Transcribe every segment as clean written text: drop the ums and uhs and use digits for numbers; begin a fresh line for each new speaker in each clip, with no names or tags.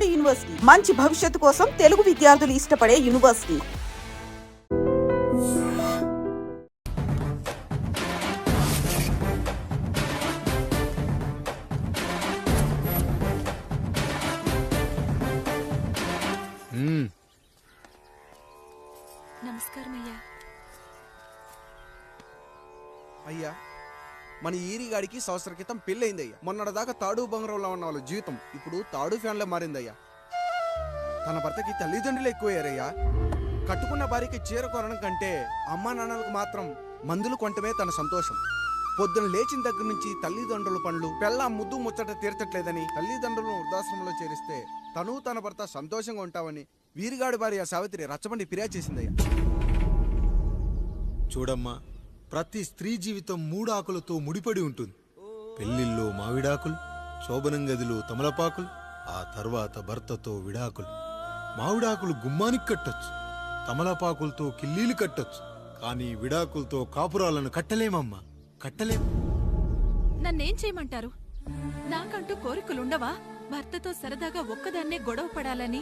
నాడు యూనివర్సిటీ మంచి భవిష్యత్తు కోసం తెలుగు విద్యార్థులు ఇష్టపడే యూనివర్సిటీ.
నమస్కారం అయ్యా.
అయ్యా, మన ఈరిగాడికి సంవత్సరం క్రితం పెళ్ళయిందయ్యా. మొన్నటిదాకా తాడు బంగారంలో ఉన్న వాళ్ళ జీవితం ఇప్పుడు తాడు ఫ్యాన్లో మారిందయ్యా. తన భర్తకి తల్లిదండ్రులు ఎక్కువయ్యారయ్యా. కట్టుకున్న భార్యకి చీర కొనడం కంటే అమ్మా నాన్నలకు మాత్రం మందులు కొంటమే తన సంతోషం. పొద్దున లేచిన దగ్గర నుంచి తల్లిదండ్రుల పనులు పెళ్ళ ముద్దు ముచ్చట తీర్చట్లేదని తల్లిదండ్రులను వృద్ధాశ్రమంలో చేరిస్తే తను తన భర్త సంతోషంగా ఉంటామని వీరిగాడి భార్య సావిత్రి రచ్చబండి ఫిర్యాదు చేసిందయ్యా.
చూడమ్మా, ప్రతి స్త్రీ జీవితం 3 ఆకులతో ముడిపడి ఉంటుంది. పెళ్లిల్లో మావిడాకులు, శోభనం గదిలో తమలపాకులు, ఆ తర్వాత భర్తతో విడాకులు. మావిడాకులు గుమ్మానికి కట్టొచ్చు, తమలపాకులతో కిల్లీలు కట్టొచ్చు, కానీ విడాకులతో కాపురాలను కట్టలేమమ్మా, కట్టలేం.
నన్నేం చేయమంటారు? నాకంటూ కోరికలుండవా? భర్తతో సరదాగా ఒక్కదాన్నే గొడవ పడాలని,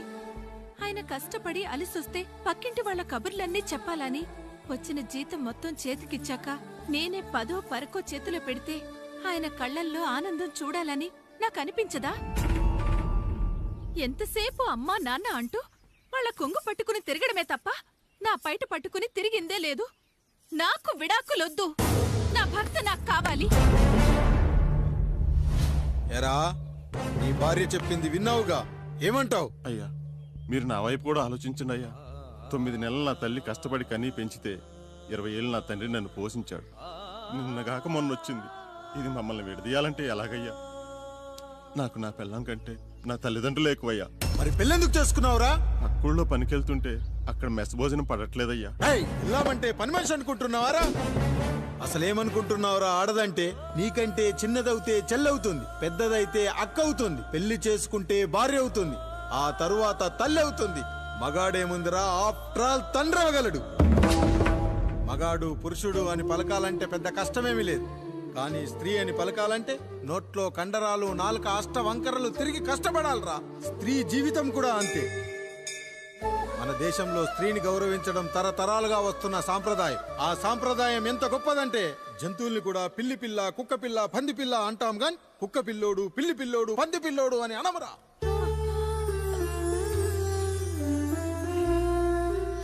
ఆయన కష్టపడి అలిసొస్తే పక్కింటి వాళ్ల కబుర్లన్నీ చెప్పాలని, వచ్చిన జీతం మొత్తం చేతికిచ్చాక నేనే 10ో 12కో చేతిలో పెడితే ఆయన కళ్లల్లో ఆనందం చూడాలని నాకనిపించదా? ఎంతసేపు అమ్మా నాన్న అంటూ వాళ్ల కొంగు పట్టుకుని తిరగడమే తప్ప నా పైట పట్టుకుని తిరిగిందే లేదు. నాకు విడాకులొద్దు, నా భర్త నాకు కావాలి.
ఎరా, నీ భార్య చెప్పింది విన్నావుగా, ఏమంటావు?
అయ్యా, మీరు నా వైపు కూడా ఆలోచించండి అయ్యా. 9 నెలలు నా తల్లి కష్టపడి కనీ పెంచితే 20 ఏళ్ళు నా తండ్రి నన్ను పోషించాడు. నిన్నగాక మొన్నొచ్చింది. ఇది మమ్మల్ని విడదీయాలంటే ఎలాగయ్యా? నాకు నా పెళ్ళం కంటే నా తల్లిదండ్రులు ఎక్కువయ్యా.
మరి పెళ్ళెందుకు చేసుకున్నావురా?
అక్కుల్లో పనికెళ్తుంటే అక్కడ మెస్ భోజనం పడట్లేదయ్యా.
ఇల్లామంటే పని మనిషి అనుకుంటున్నావారా? అసలేమనుకుంటున్నావురా? ఆడదంటే నీకంటే చిన్నదవుతే చెల్లవుతుంది, పెద్దదైతే అక్క అవుతుంది, పెళ్లి చేసుకుంటే భార్య అవుతుంది, ఆ తరువాత తల్లి అవుతుంది. మగాడేముందిరా, ఆఫ్టర్ ఆల్ తండ్రి అవగలడు. మగాడు పురుషుడు అని పలకాలంటే పెద్ద కష్టమేమీ లేదు. కానీ స్త్రీ అని పలకాలంటే నోట్లో కండరాలు, నాలుక అష్టవంకరలు తిరిగి కష్టపడాలరా. స్త్రీ జీవితం కూడా అంతే. మన దేశంలో స్త్రీని గౌరవించడం తరతరాలుగా వస్తున్న సాంప్రదాయం. ఆ సాంప్రదాయం ఎంత గొప్పదంటే జంతువుల్ని కూడా పిల్లి పిల్ల, కుక్క పిల్ల, పంది పిల్ల అంటాం గాని కుక్క పిల్లోడు, పిల్లి పిల్లోడు, పంది పిల్లోడు అని అనమరా.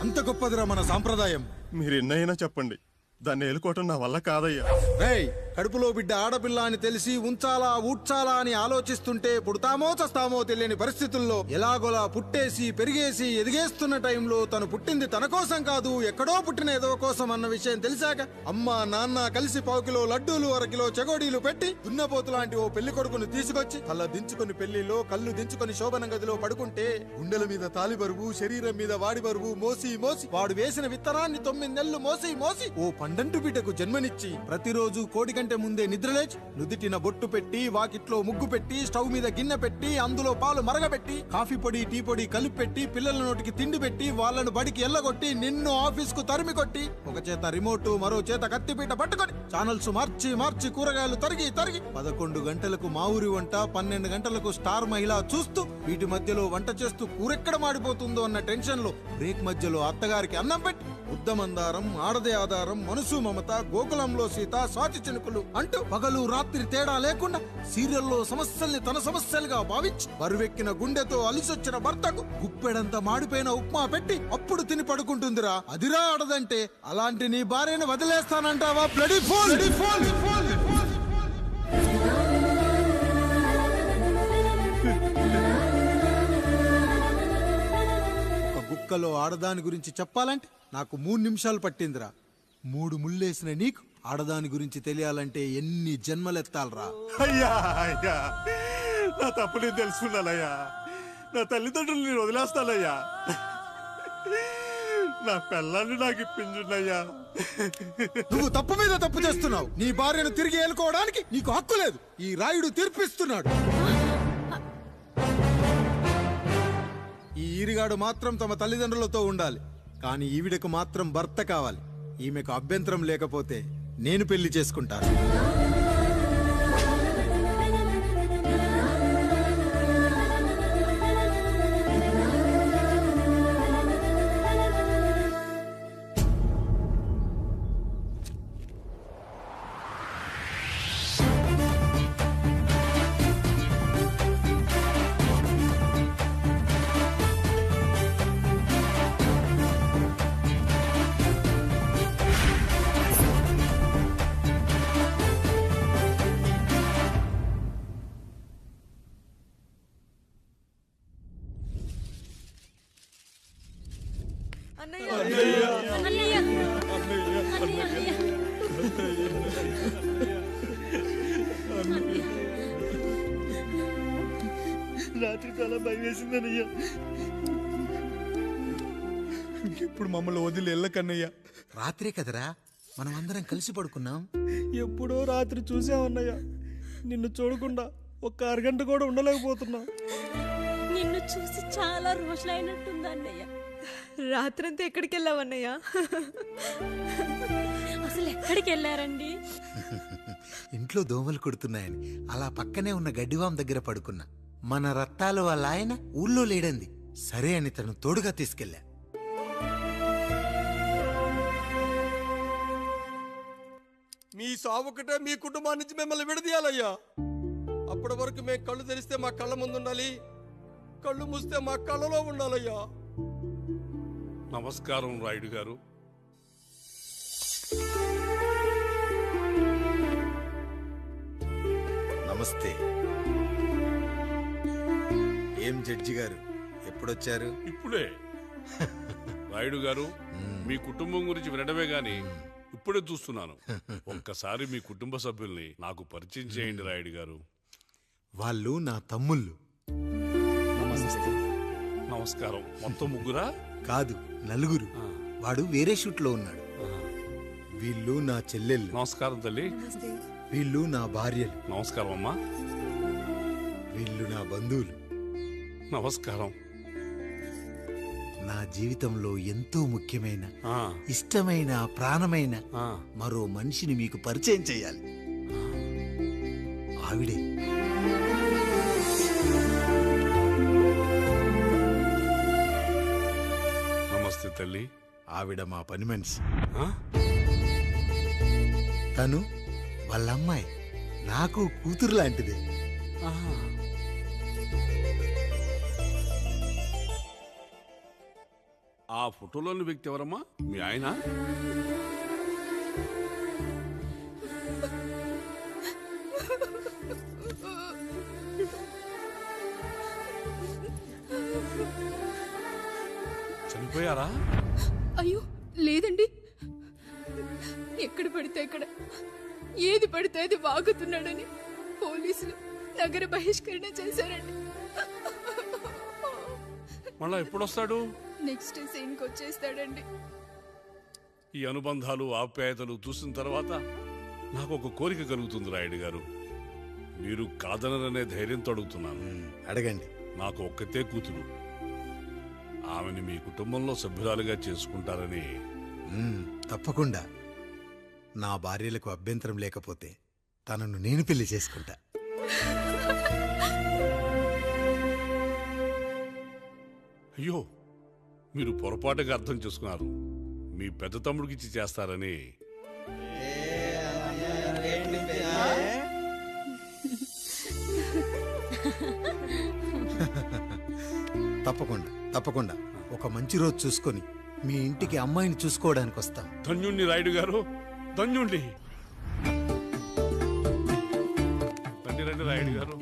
అంత గొప్పదిరా మన సాంప్రదాయం.
మీరు ఎన్నైనా చెప్పండి, దాన్ని ఏలుకోవటం నా వల్ల కాదయ్యా.
రేయ్, కడుపులో బిడ్డ ఆడపిల్ల అని తెలిసి ఉంచాలా ఊడ్చాలా అని ఆలోచిస్తుంటే పుడతామో చస్తామో తెలియని పరిస్థితుల్లో ఎలాగోలా పుట్టేసి పెరిగేసి ఎదిగేస్తున్న టైంలో తను పుట్టింది తన కోసం కాదు, ఎక్కడో పుట్టిన ఏదో కోసం అన్న విషయం తెలిసాక అమ్మ నాన్న కలిసి 1 కిలో లడ్డూలు, 1 కిలో చెగోడీలు పెట్టి దున్నపోతు లాంటి ఓ పెళ్లి కొడుకును తీసుకొచ్చి తల దించుకుని పెళ్లిలో కళ్ళు దించుకుని శోభన గదిలో పడుకుంటే గుండెల మీద తాలి బరువు, శరీరం మీద వాడి బరువు మోసి మోసి వాడు వేసిన విత్తనాన్ని 9 నెలలు మోసి మోసి ఓ పండంటు బిడ్డకు జన్మనిచ్చి ప్రతిరోజు కోడి కంటే ముందే నిద్రలేచి నుదిటిన బొట్టు పెట్టి, వాకిట్లో ముగ్గు పెట్టి, స్టవ్ మీద గిన్నె పెట్టి, అందులో పాలు మరగబెట్టి, కాఫీ పొడి టీ పొడి కలిపి పెట్టి, పిల్లల నోటికి తిండి పెట్టి, వాళ్ళను బడికి ఎల్లగొట్టి, నిన్ను ఆఫీస్ కు తరిమి కొట్టి, ఒక చేత రిమోట్ మరో చేత కత్తిపీట పట్టుకొని ఛానల్స్ మార్చి మార్చి కూరగాయలు తరిగి 11 గంటలకు మా ఊరి వంట, 12 గంటలకు స్టార్ మహిళ చూస్తూ, వీటి మధ్యలో వంట చేస్తూ కూరెక్కడ మాడిపోతుందో అన్న టెన్షన్ లో బ్రేక్ మధ్యలో అత్తగారికి అన్నం పెట్టి ఉద్దమందారం, ఆడదే ఆధారం, మనసు మమత, గోకులంలో సీత, స్వాతి చినుకులు అంటూ పగలు రాత్రి తేడా లేకుండా సీరియల్లో సమస్యల్ని తన సమస్యలుగా భావించి బరువెక్కిన గుండెతో అలిసొచ్చిన భర్తకు గుప్పెడంత మాడిపోయిన ఉప్మా పెట్టి అప్పుడు తిని పడుకుంటుందిరా. అదిరా ఆడదంటే. అలాంటి నీ భార్యను వదిలేస్తానంటావా? Bloody fool! ఒక గుక్కలో ఆడదాని గురించి చెప్పాలంటే నాకు 3 నిమిషాలు పట్టిందిరా. 3 ముళ్ళేసిన నీకు ఆడదాని గురించి తెలియాలంటే ఎన్ని జన్మలెత్తాలరా.
అయ్యా అయ్యా, నా తప్పు నేను తెలుసుకున్నానయ్యా. నా తల్లిదండ్రులు నేను వదిలేస్తానయ్యా. నా పిల్లల్ని నాకు ఇప్పించున్నాయ్యా.
నువ్వు తప్పు మీద తప్పు చేస్తున్నావు. నీ భార్యను తిరిగి ఏలుకోవడానికి నీకు హక్కు లేదు. ఈ రాయుడు తీర్పిస్తున్నాడు. ఈ ఈరిగాడు మాత్రం తమ తల్లిదండ్రులతో ఉండాలి, కానీ ఈవిడకు మాత్రం భర్త కావాలి. ఈమెకు అభ్యంతరం లేకపోతే నేను పెళ్లి చేసుకుంటాను.
రాత్రి చాలా భయం వేసిందనయ్యా.
ఇప్పుడు మమ్మల్ని వదిలి వెళ్ళకన్నయ్యా.
రాత్రే కదరా మనం అందరం కలిసి పడుకున్నాం.
ఎప్పుడో రాత్రి చూసామన్నయ్యా. నిన్ను చూడకుండా ఒక్క అరగంట కూడా ఉండలేకపోతున్నా.
నిన్ను చూసి చాలా రోజులైనట్టుంది అన్నయ్య.
రాత్రంతా ఎక్కడికి వెళ్ళావన్నయ్యా?
అసలు ఎక్కడికి వెళ్ళారండి?
ఇంట్లో దోమలు కుడుతున్నాయని అలా పక్కనే ఉన్న గడ్డివాం దగ్గర పడుకున్నా. మన రత్తాలు వాళ్ళ ఆయన ఊళ్ళో లేడంది. సరే అని తను తోడుగా తీసుకెళ్ళా.
మీ సావుకటే మీ కుటుంబాన్ని నుంచి మిమ్మల్ని విడదీయాలయ్యా. అప్పటి వరకు మేము కళ్ళు తెరిస్తే మా కళ్ళ ముందు ఉండాలి, కళ్ళు మూస్తే మా కళ్ళలో ఉండాలయ్యా.
నమస్కారం రాయుడు గారు.
నమస్తే. ఏం జడ్జి గారు ఎప్పుడొచ్చారు?
ఇప్పుడే. రాయుడు గారు, మీ కుటుంబం గురించి వినడమే గాని ఇప్పుడే చూస్తున్నాను. ఒక్కసారి మీ కుటుంబ సభ్యుల్ని నాకు పరిచయం చేయండి రాయుడు గారు.
వాళ్ళు నా తమ్ముళ్ళు.
నమస్కారం. మొత్తం ముగ్గురా?
కాదు, నలుగురు. వాడు వేరే షూట్లో ఉన్నాడు. వీళ్ళు నా చెల్లెళ్ళు.
నమస్కారం తల్లి.
వీళ్ళు నా భార్యలు.
నమస్కారం అమ్మా.
వీళ్ళు నా బంధువులు.
నమస్కారం.
నా జీవితంలో ఎంతో ముఖ్యమైన,
ఆ,
ఇష్టమైన, ప్రాణమైన
ఆ.
మరో మనిషిని మీకు పరిచయం చేయాలి. ఆవిడే
నమస్తే తల్లి.
ఆవిడ మా పని మనిషి.
ఆ?
తను వాళ్ళ అమ్మాయి. నాకు కూతురు లాంటిదే.
ఆహా. ఆ ఫోటోలోని వ్యక్తి ఎవరమ్మా? మీ ఆయన? చనిపోయారా?
అయ్యో లేదండి. ఎక్కడ పడితే అక్కడ, ఏది పడితే అది వాగుతున్నాడని పోలీసులు నగర బహిష్కరణ చేశారండి.
మళ్ళా ఎప్పుడొస్తాడు?
నెక్స్ట్ సీన్కి వచ్చేస్తాడండి.
ఈ అనుబంధాలు, ఆప్యాయతలు చూసిన తర్వాత నాకు ఒక కోరిక కలుగుతుంది రాయుడు గారు. మీరు కాదనరనే ధైర్యంతో అడుగుతున్నాను.
అడగండి.
నాకు ఒక్కతే కూతురు. ఆమెను మీ కుటుంబంలో సభ్యురాలుగా చేసుకుంటారని.
తప్పకుండా. నా భార్యలకు అభ్యంతరం లేకపోతే తనను నేను పెళ్లి చేసుకుంటా.
అయ్యో, మీరు పొరపాటుగా అర్థం చేసుకున్నారు. మీ పెద్ద తమ్ముడికి ఇచ్చి చేస్తారని.
తప్పకుండా తప్పకుండా ఒక మంచి రోజు చూసుకొని మీ ఇంటికి అమ్మాయిని చూసుకోవడానికి వస్తాం.
ధన్యుణ్ణి రాయుడు గారు, ధన్యుణ్ణి. రండి రండి రాయుడు గారు.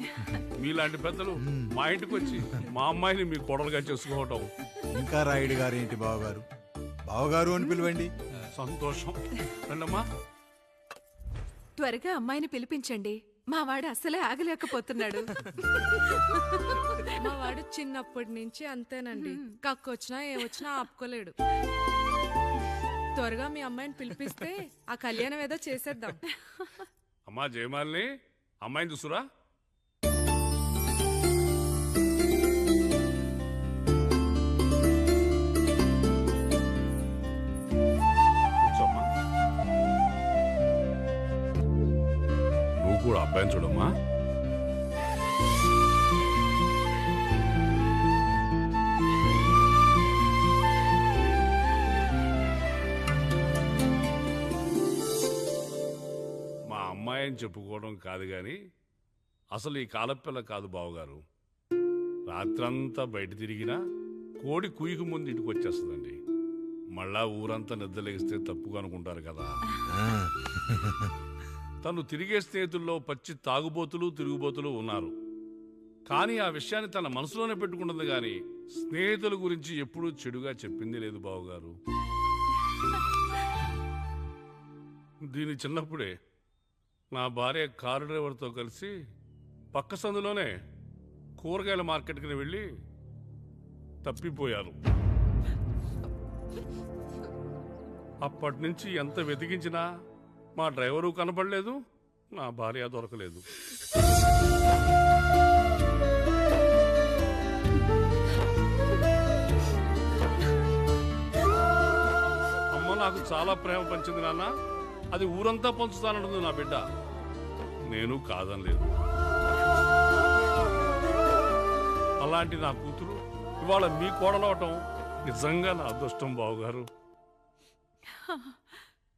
మీలాంటి పెద్దలు మా ఇంటికి వచ్చి మా అమ్మాయిని మీ కోడలుగా చేసుకోవటం.
ఇంకా రాయుడు గారు ఏంటి బావగారు? బావగారు అని పిలవండి.
సంతోషం. రండమ్మా.
త్వరగా అమ్మాయిని పిలిపించండి. మా వాడు అసలే ఆగలేకపోతున్నాడు.
మా వాడు చిన్నప్పటి నుంచి అంతేనండి. కక్కొచ్చినా ఏమొచ్చినా ఆపుకోలేడు. త్వరగా మీ అమ్మాయిని పిలిపిస్తే ఆ కళ్యాణం ఏదో చేసేద్దాం.
అమ్మా జయమాలిని, అమ్మాయిని చూసురా. కూర్చోమ్మా. నువ్వు కూడా అబ్బాయిని చూడమ్మా. మా అమ్మాయి అని చెప్పుకోవడం కాదు గాని అసలు ఈ కాలపిల్ల కాదు బావగారు. రాత్రంతా బయట తిరిగినా కోడి కుయ్యకు ముందు ఇంటికి వచ్చేస్తుందండి. మళ్ళా ఊరంతా నిద్రలేగిస్తే తప్పుగా అనుకుంటారు కదా. తను తిరిగే స్నేహితుల్లో పచ్చి తాగుబోతులు, తిరుగుబోతులు ఉన్నారు. కానీ ఆ విషయాన్ని తన మనసులోనే పెట్టుకుంటుంది కానీ స్నేహితుల గురించి ఎప్పుడూ చెడుగా చెప్పింది లేదు బావగారు. దీని చిన్నప్పుడే నా భార్య కారు డ్రైవర్తో కలిసి పక్క సందులోనే కూరగాయల మార్కెట్కి వెళ్ళి తప్పిపోయారు. అప్పటి నుంచి ఎంత వెతికించినా మా డ్రైవరు కనపడలేదు, నా భార్య దొరకలేదు. అమ్మ నాకు చాలా ప్రేమ పంచింది నాన్న, అది ఊరంతా పంచుతానంటుంది నా బిడ్డ. నేను కాదనలేదు. అలాంటి నా కూతురు ఇవాళ మీ కోడలవటం నిజంగా నా అదృష్టం బావగారు.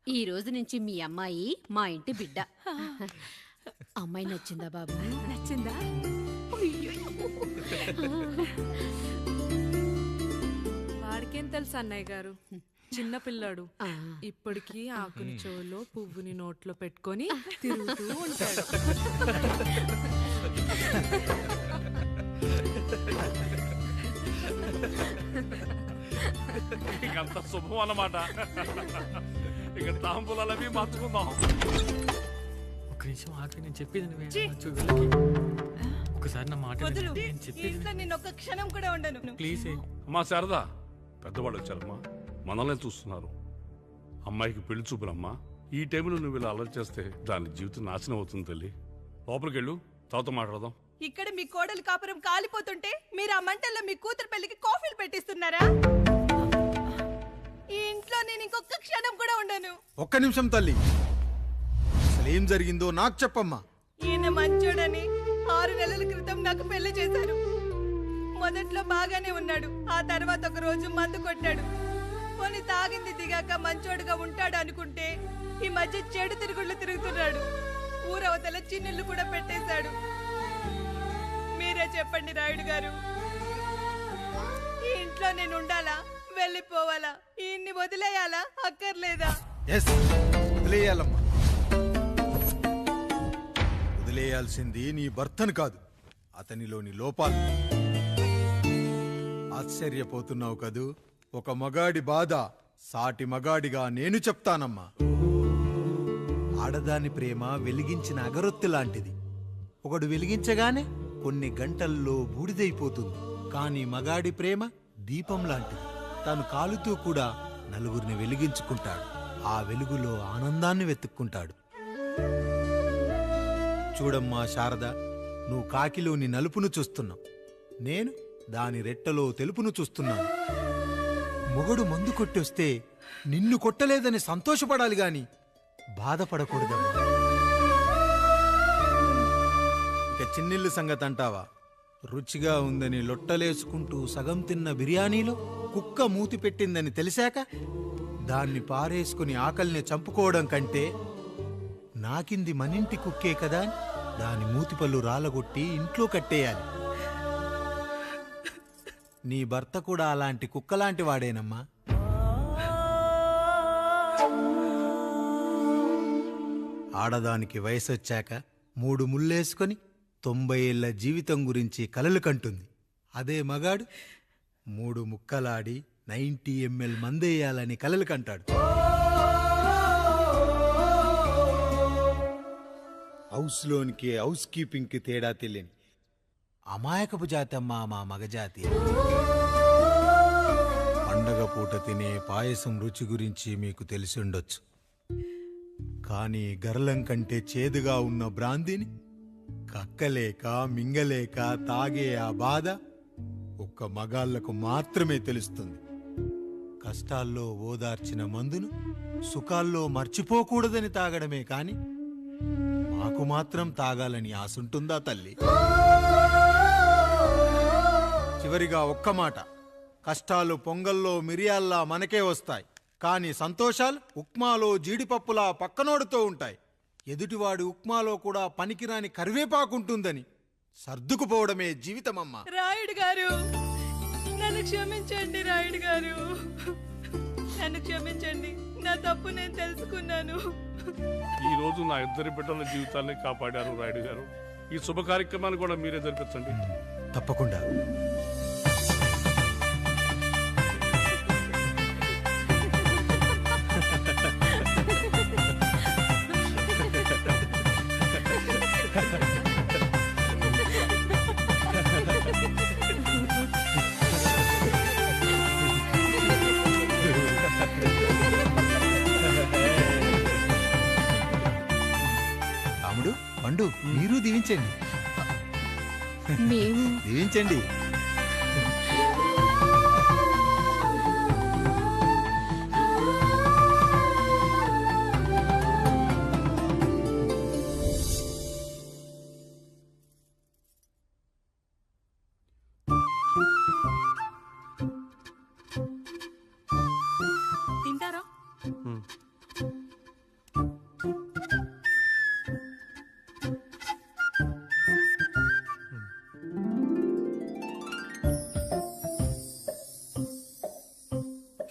ఈ రోజు నుంచి మీ అమ్మాయి మా ఇంటి బిడ్డ. అమ్మాయి నచ్చిందా బాబు?
నచ్చిందా?
వాడికేం తెలుసు అన్నయ్య గారు, చిన్న పిల్లాడు. ఇప్పటికీ ఆకుని చెవులో పువ్వుని నోట్లో పెట్టుకొని తిరుగుతూ ఉంటాడు.
ఇంకంత శుభం అన్నమాట. ఇక తాంబూలాలవి మార్చుకుందాం.
ఒక నిమిషం ఆగి, నేను చెప్పేది ఒకసారి నా మాట
నిన్నొక్క క్షణం కూడా ఉండను.
ప్లీజ్.
అమ్మా శారదా, పెద్దవాళ్ళు వచ్చారమ్మా, మనల్ని చూస్తున్నారు. అమ్మాయికి పెళ్లి చూపులమ్మా. ఈ టైంలో నువ్వు ఇలా అలర్ట్ చేస్తే దాని జీవితం నాశనం అవుతుంది తల్లి. లోపలికి వెళ్ళు, తాతో మాట్లాడదాం.
ఇక్కడ మీ కోడలు కాపురం కాలిపోతుంటే మీరు ఆ మంటల్లో మీ కూతురు పెళ్లికి కాఫీలు పెట్టిస్తున్నారా? ఈ ఇంట్లో నేను ఇంకొక క్షణం కూడా ఉండను.
ఒక్క నిమిషం తల్లి, అసలు ఏం జరిగిందో నాకు చెప్పమ్మా.
ఈయన మంచోడని 6 నెలల క్రితం నాకు పెళ్లి చేశారు. మొదట్లో బాగానే ఉన్నాడు, ఆ తర్వాత ఒక రోజు మందు కొట్టాడు. పోనీ తాగింది దిగాక మంచోడుగా ఉంటాడు అనుకుంటే ఈ మధ్య చెడు తిరుగుళ్ళు తిరుగుతున్నాడు. ఊరవతల చిన్నుళ్ళు కూడా పెట్టేశాడు. మీరే చెప్పండి రాయుడు గారు, ఈ ఇంట్లో నేను ఉండాలా, వెళ్ళిపోవాలా, ఈయన్ని వదిలేయాలా, అక్కర్లేదా?
వదిలేయాలమ్మా. వదిలేయాల్సింది నీ భర్తను కాదు, అతనిలోని లోపాలు. ఆశ్చర్యపోతున్నావు కదూ? ఒక మగాడి బాధ సాటి మగాడిగా నేను చెప్తానమ్మా. ఆడదాని ప్రేమ వెలిగించిన అగరొత్తి లాంటిది. ఒకడు వెలిగించగానే కొన్ని గంటల్లో బూడిదైపోతుంది. కానీ మగాడి ప్రేమ దీపం లాంటిది. తాను కాలుతూ కూడా నలుగురిని వెలిగించుకుంటాడు. ఆ వెలుగులో ఆనందాన్ని వెతుక్కుంటాడు. చూడమ్మా శారద, నువ్వు కాకిలోని నలుపును చూస్తున్నావు, నేను దాని రెట్టలో తెలుపును చూస్తున్నాను. మొగడు మందు కొట్టొస్తే నిన్ను కొట్టలేదని సంతోషపడాలి గాని బాధపడకూడదమ్మా. ఇక చిన్నిల్లు సంగతి అంటావా? రుచిగా ఉందని లొట్టలేసుకుంటూ సగం తిన్న బిర్యానీలో కుక్క మూతి పెట్టిందని తెలిసాక దాన్ని పారేసుకుని ఆకలిని చంపుకోవడం కంటే నాకింది మనింటి కుక్కే కదా అని దాని మూతిపళ్ళు రాలగొట్టి ఇంట్లో కట్టేయాలి. నీ భర్త కూడా అలాంటి కుక్కలాంటి వాడేనమ్మా. ఆడదానికి వయసొచ్చాక 3 ముళ్ళేసుకొని 90 ఏళ్ల జీవితం గురించి కలలు కంటుంది. అదే మగాడు 3 ముక్కలాడి 90 ml మందేయాలని కలలు కంటాడు. హౌస్లోనికి హౌస్ కీపింగ్కి తేడా తెలియని అమాయకపు జాతమ్మా మా మగజాతి. పండగ పూట తినే పాయసం రుచి గురించి మీకు తెలిసి ఉండొచ్చు. కానీ గరళం కంటే చేదుగా ఉన్న బ్రాందీని కక్కలేక మింగలేక తాగే ఆ బాధ ఒక్క మగాళ్లకు మాత్రమే తెలుస్తుంది. కష్టాల్లో ఓదార్చిన మందును సుఖాల్లో మర్చిపోకూడదని తాగడమే కాని మాకు మాత్రం తాగాలని ఆశుంటుందా తల్లి? చివరిగా ఒక్క మాట, కష్టాలు పొంగల్లో మిరియాల్లా మనకే వస్తాయి, కానీ సంతోషాలు ఉప్మాలో జీడిపప్పులా పక్కనోడుతో ఉంటాయి. ఎదుటివాడి ఉప్మాలో కూడా పనికిరాని కరివేపాకుంటుందని సర్దుకుపోవడమే జీవితమమ్మా.
రాయుడు గారు, నన్ను క్షమించండి. రాయుడు గారు, నన్ను క్షమించండి. నా తప్పు నేను తెలుసుకున్నాను.
ఈ రోజు నా 2 బిడ్డల జీవితాన్ని కాపాడారు రాయుడు గారు. ఈ శుభ కార్యక్రమాన్ని కూడా మీరే జరిపించండి.
తప్పకుండా. రాముడు, పండు, మీరు దీవించండి.
మేము
దీవించండి.
తింటారా?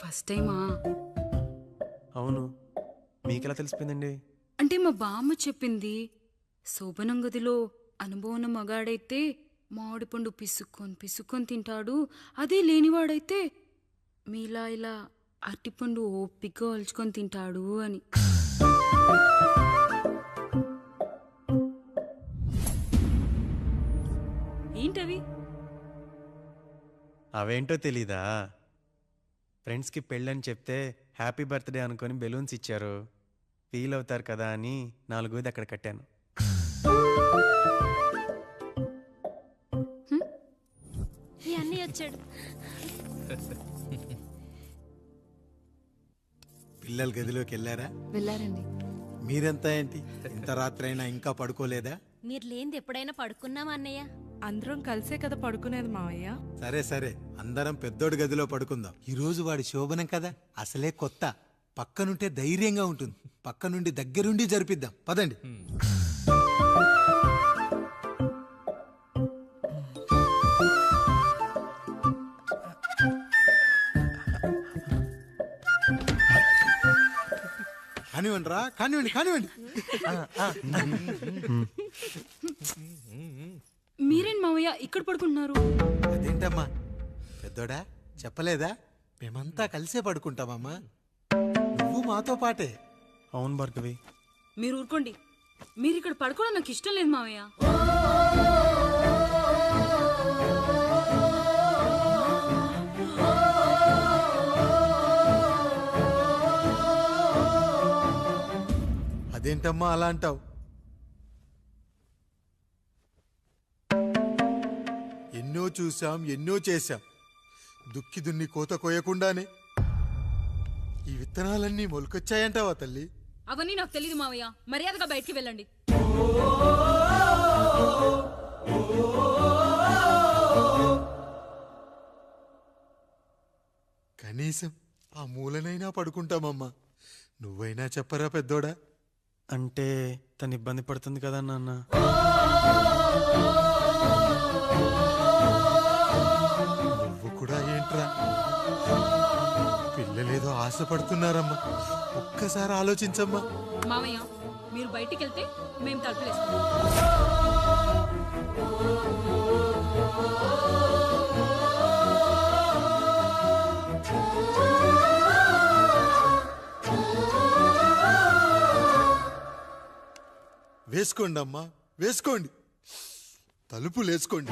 ఫస్ట్ టైమా?
అవును, మీకెలా తెలిసిపోయిందండి?
అంటే మా బామ్మ చెప్పింది. శోభనం గదిలో అనుభవం మగాడైతే మామిడిపండు పిసుక్కొని తింటాడు, అదే లేనివాడైతే మీలా ఇలా అరటిపండు ఓపిగ్గా ఒలుచుకొని తింటాడు అని. ఏంటవి?
అవేంటో తెలీదా? ఫ్రెండ్స్కి పెళ్ళని చెప్తే హ్యాపీ బర్త్డే అనుకొని బెలూన్స్ ఇచ్చారు. ఫీల్ అవుతారు కదా అని 4 అక్కడ కట్టాను.
ఈ అన్నీ వచ్చాడు.
పిల్లల గదిలోకి వెళ్ళారా?
వెళ్ళారండి.
మీరెంతా ఏంటి, ఇంత రాత్రైనా ఇంకా పడుకోలేదా?
మీరు లేనిది ఎప్పుడైనా పడుకున్నామా అన్నయ్య?
అందరం కలిసే కదా పడుకునేది మావయ్య.
సరే సరే, అందరం పెద్దోడి గదిలో పడుకుందాం. ఈ రోజు వాడి శోభనం కదా, అసలే కొత్త. పక్కనుంటే ధైర్యంగా ఉంటుంది. పక్క నుండి దగ్గరుండి జరిపిద్దాం. పదండి. కానివ్వండి రా, కానివ్వండి కానివ్వండి.
మీరేంటి మావయ్య ఇక్కడ పడుకుంటున్నారు?
అదేంటమ్మా పెద్దోడా, చెప్పలేదా? మేమంతా కలిసే పడుకుంటామమ్మా. నువ్వు మాతో పాటే.
అవును భార్గవి.
మీరు ఊరుకోండి. మీరు ఇక్కడ పడుకోవడం నాకు ఇష్టం లేదు మావయ్య.
అదేంటమ్మా అలా అంటావు? ఎన్నో చూశాం, ఎన్నో చేశాం. దుక్కి దున్ని కోత కోయకుండానే ఈ విత్తనాలన్నీ మొలకొచ్చాయంటావా తల్లి?
అవన్నీ నాకు తెలియదు మావయ్య. మర్యాదగా బయటికి వెళ్ళండి.
కనీసం ఆ మూలనైనా పడుకుంటామమ్మా. నువ్వైనా చెప్పరా పెద్దోడా?
అంటే తను ఇబ్బంది పడుతుంది కదా నాన్న.
నువ్వు కూడా ఏంట్రా, పిల్లలేదో ఆశపడుతున్నారమ్మా. ఒక్కసారి ఆలోచించమ్మా.
మావయ్య మీరు బయటికి వెళ్తే మేము తలుపులేస్తాం.
వేసుకోండి అమ్మా, వేసుకోండి. తలుపులేసుకోండి.